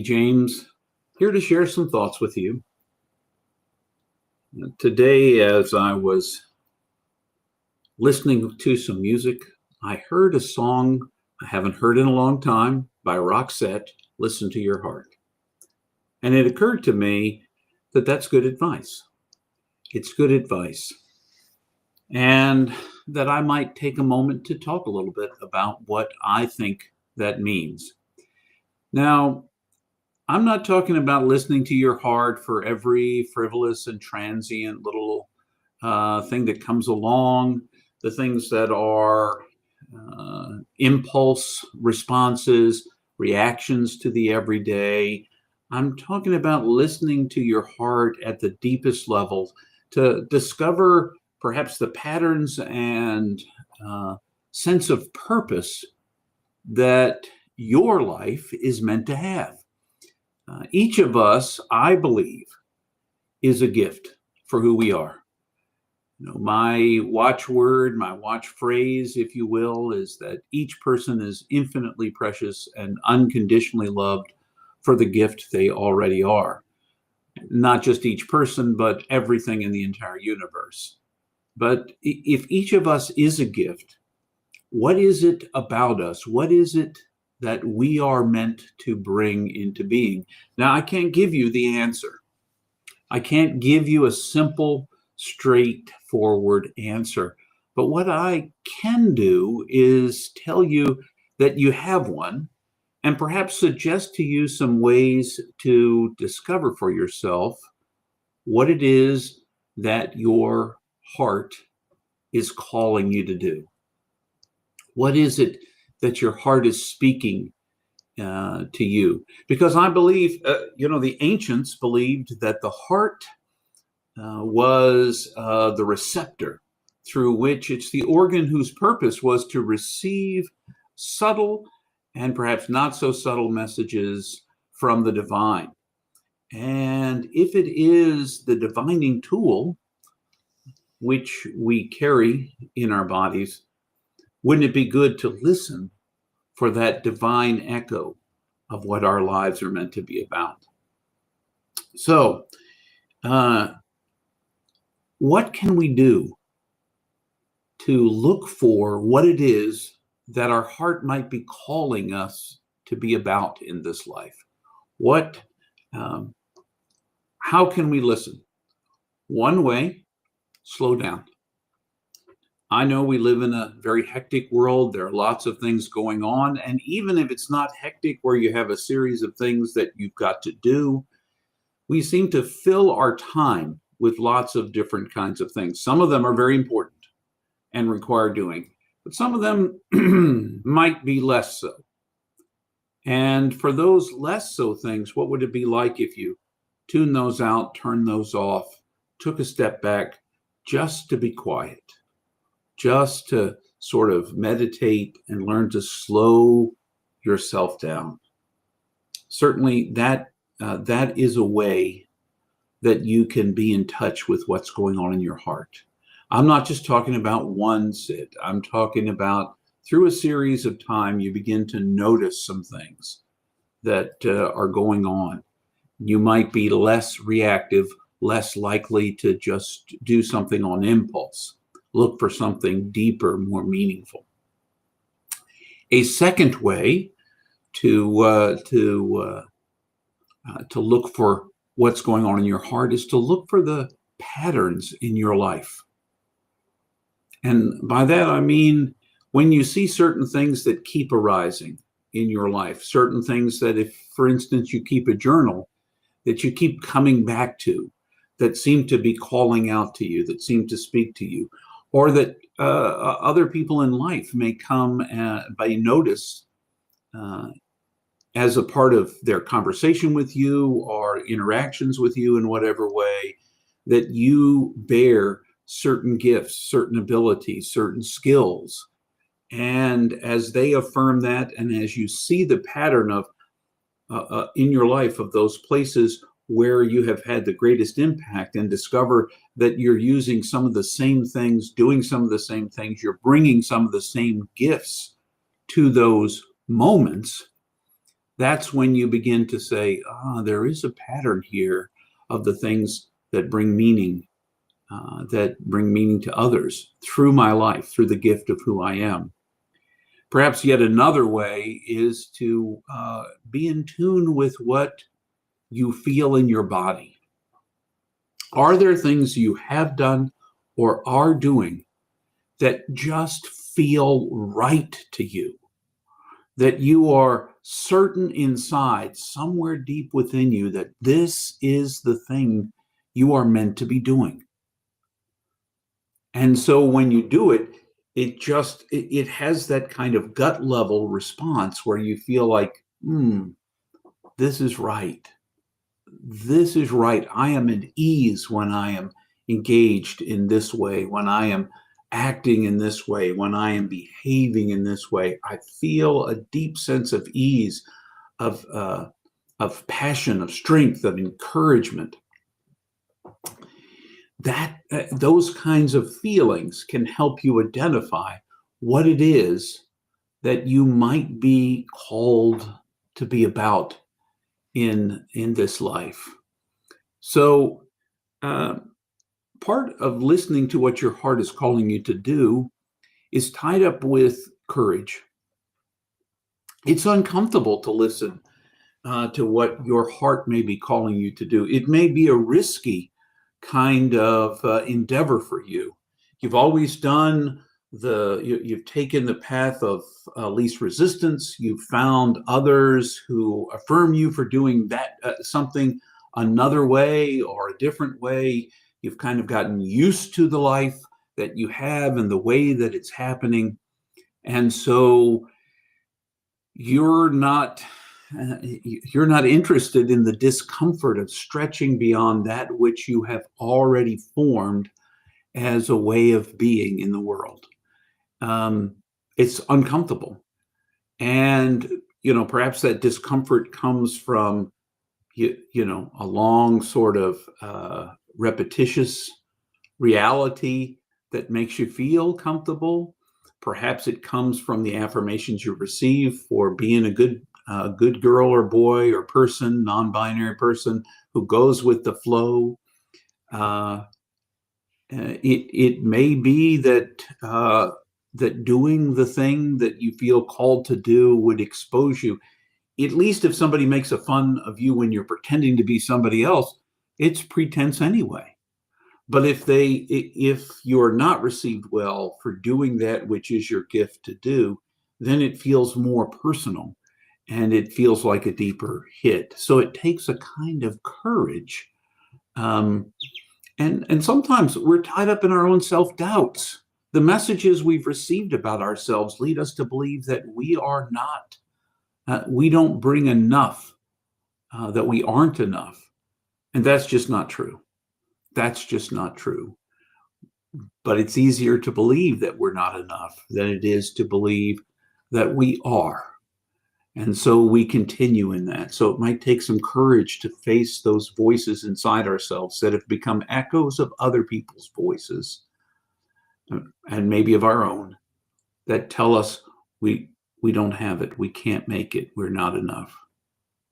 James, here to share some thoughts with you. Today, as I was listening to some music, I heard a song I haven't heard in a long time by Roxette, Listen to Your Heart. And it occurred to me that that's good advice. It's good advice. And that I might take a moment to talk a little bit about what I think that means. Now, I'm not talking about listening to your heart for every frivolous and transient little thing that comes along, the things that are impulse responses, reactions to the everyday. I'm talking about listening to your heart at the deepest level to discover perhaps the patterns and sense of purpose that your life is meant to have. Each of us, I believe, is a gift for who we are. My watchword, my watch phrase, if you will, is that each person is infinitely precious and unconditionally loved for the gift they already are. Not just each person, but everything in the entire universe. But if each of us is a gift, what is it about us? What is it that we are meant to bring into being? Now, I can't give you the answer. I can't give you a simple, straightforward answer. But what I can do is tell you that you have one and perhaps suggest to you some ways to discover for yourself what it is that your heart is calling you to do. What is it that your heart is speaking to you? Because I believe, the ancients believed that the heart was the receptor through which it's the organ whose purpose was to receive subtle and perhaps not so subtle messages from the divine. And if it is the divining tool which we carry in our bodies, wouldn't it be good to listen for that divine echo of what our lives are meant to be about? So, what can we do to look for what it is that our heart might be calling us to be about in this life? How can we listen? One way, slow down. I know we live in a very hectic world. There are lots of things going on. And even if it's not hectic, where you have a series of things that you've got to do, we seem to fill our time with lots of different kinds of things. Some of them are very important and require doing, but some of them might be less so. And for those less so things, what would it be like if you tune those out, turn those off, took a step back just to be quiet? Just to sort of meditate and learn to slow yourself down. Certainly that is a way that you can be in touch with what's going on in your heart. I'm not just talking about one sit. I'm talking about through a series of time, you begin to notice some things that are going on. You might be less reactive, less likely to just do something on impulse. Look for something deeper, more meaningful. A second way to look for what's going on in your heart is to look for the patterns in your life. And by that, I mean, when you see certain things that keep arising in your life, certain things that if, for instance, you keep a journal that you keep coming back to, that seem to be calling out to you, that seem to speak to you, or that other people in life may come by notice as a part of their conversation with you or interactions with you in whatever way, that you bear certain gifts, certain abilities, certain skills. And as they affirm that, and as you see the pattern of in your life of those places where you have had the greatest impact, and discover that you're using some of the same things, doing some of the same things, you're bringing some of the same gifts to those moments, that's when you begin to say, there is a pattern here of the things that bring meaning to others through my life, through the gift of who I am. Perhaps yet another way is to be in tune with what you feel in your body. Are there things you have done or are doing that just feel right to you? That you are certain inside, somewhere deep within you, that this is the thing you are meant to be doing. And so when you do it, it has that kind of gut level response where you feel like, this is right. This is right. I am at ease when I am engaged in this way, when I am acting in this way, when I am behaving in this way. I feel a deep sense of ease, of passion, of strength, of encouragement. Those kinds of feelings can help you identify what it is that you might be called to be about in this life. So part of listening to what your heart is calling you to do is tied up with courage. It's uncomfortable to listen to what your heart may be calling you to do. It may be a risky kind of endeavor for you. You've always done you've taken the path of least resistance. You've found others who affirm you for doing that something another way or a different way. You've kind of gotten used to the life that you have and the way that it's happening. And so you're not interested in the discomfort of stretching beyond that which you have already formed as a way of being in the world. It's uncomfortable. And, perhaps that discomfort comes from, a long sort of repetitious reality that makes you feel comfortable. Perhaps it comes from the affirmations you receive for being a good girl or boy or person, non-binary person who goes with the flow. It may be that doing the thing that you feel called to do would expose you. At least if somebody makes a fun of you when you're pretending to be somebody else, it's pretense anyway. But if you're not received well for doing that which is your gift to do, then it feels more personal and it feels like a deeper hit. So it takes a kind of courage. And sometimes we're tied up in our own self-doubts. The messages we've received about ourselves lead us to believe that we are not, we don't bring enough, that we aren't enough. And that's just not true. That's just not true. But it's easier to believe that we're not enough than it is to believe that we are. And so we continue in that. So it might take some courage to face those voices inside ourselves that have become echoes of other people's voices and maybe of our own that tell us we don't have it, we can't make it, we're not enough.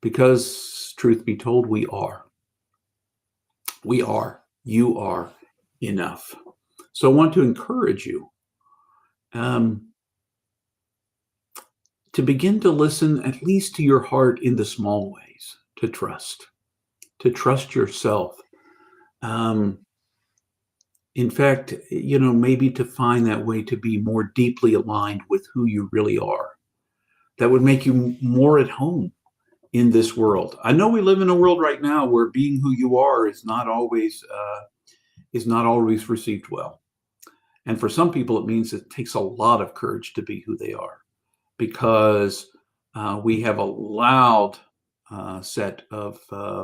Because truth be told, we are. We are. You are enough. So I want to encourage you to begin to listen at least to your heart in the small ways, to trust yourself. In fact, maybe to find that way to be more deeply aligned with who you really are. That would make you more at home in this world. I know we live in a world right now where being who you are is not always received well. And for some people, it means it takes a lot of courage to be who they are, because we have a loud set of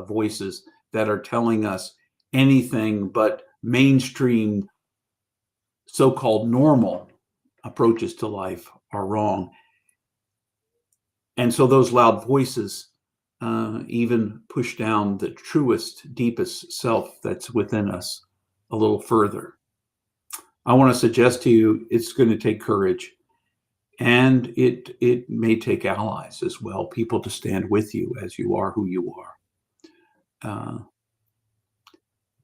voices that are telling us anything but mainstream, so-called normal approaches to life are wrong. And so those loud voices even push down the truest, deepest self that's within us a little further. I want to suggest to you it's going to take courage. And it may take allies as well, people to stand with you as you are who you are.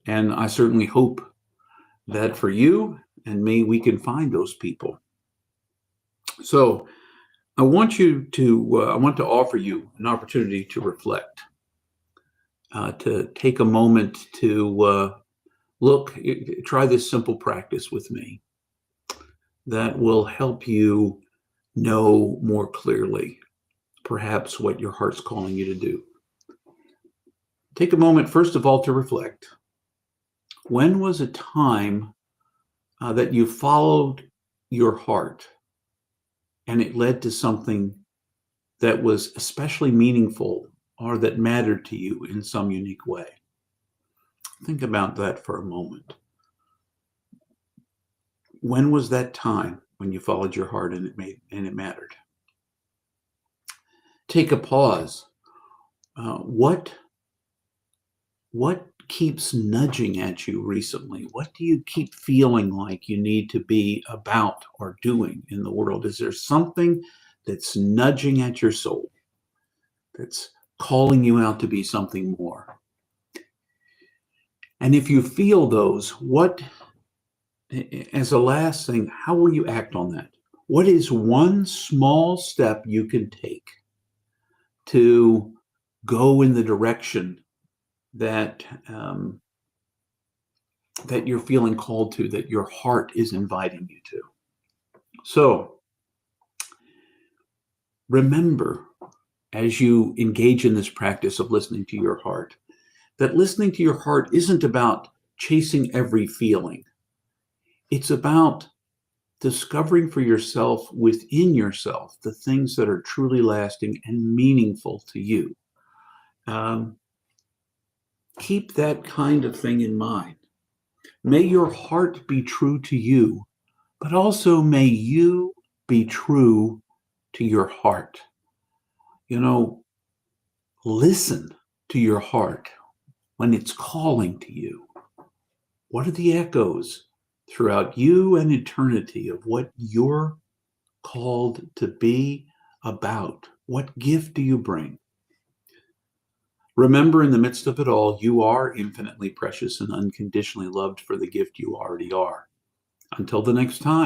And I certainly hope that for you and me, we can find those people. So I want to offer you an opportunity to reflect, to take a moment to try this simple practice with me that will help you know more clearly, perhaps what your heart's calling you to do. Take a moment, first of all, to reflect. When was a time that you followed your heart and it led to something that was especially meaningful or that mattered to you in some unique way? Think about that for a moment. When was that time when you followed your heart and it mattered? Take a pause. What keeps nudging at you recently? What do you keep feeling like you need to be about or doing in the world? Is there something that's nudging at your soul, that's calling you out to be something more? And if you feel those, as a last thing, how will you act on that? What is one small step you can take to go in the direction that that you're feeling called to, that your heart is inviting you to? So remember, as you engage in this practice of listening to your heart, that listening to your heart isn't about chasing every feeling. It's about discovering for yourself, within yourself, the things that are truly lasting and meaningful to you. Keep that kind of thing in mind. May your heart be true to you, but also may you be true to your heart. Listen to your heart when it's calling to you. What are the echoes throughout you and eternity of what you're called to be about? What gift do you bring? Remember, in the midst of it all, you are infinitely precious and unconditionally loved for the gift you already are. Until the next time.